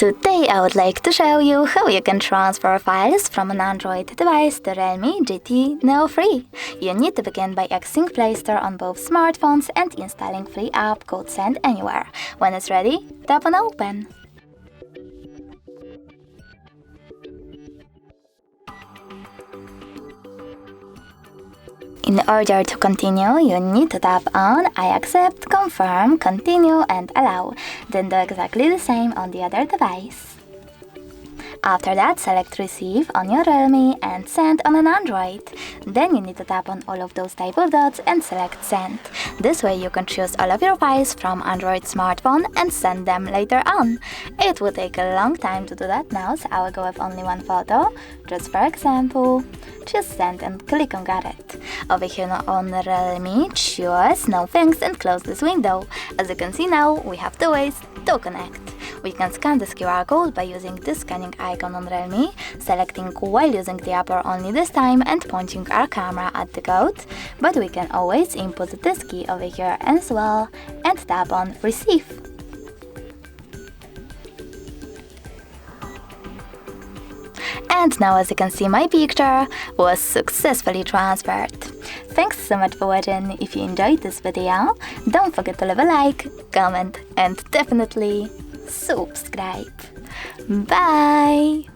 Today I would like to show you how you can transfer files from an Android device to Realme GT Neo free. You need to begin by accessing Play Store on both smartphones and installing free app called Send Anywhere. When it's ready, tap on Open. In order to continue, you need to tap on I accept, confirm, continue and allow. Then do exactly the same on the other device. After that, select Receive on your Realme and Send on an Android. Then you need to tap on all of those type of dots and select Send. This way you can choose all of your files from Android smartphone and send them later on. It will take a long time to do that now, so I will go with only one photo. Just for example, choose Send and click on Got It. Over here on Realme, choose No Thanks and close this window. As you can see now, we have two ways to connect. We can scan this QR code by using this scanning icon on Realme, selecting while using the app or only this time and pointing our camera at the code, but we can always input this key over here as well and tap on Receive. And now as you can see, my picture was successfully transferred. Thanks so much for watching. If you enjoyed this video, don't forget to leave a like, comment and definitely subscribe. Bye!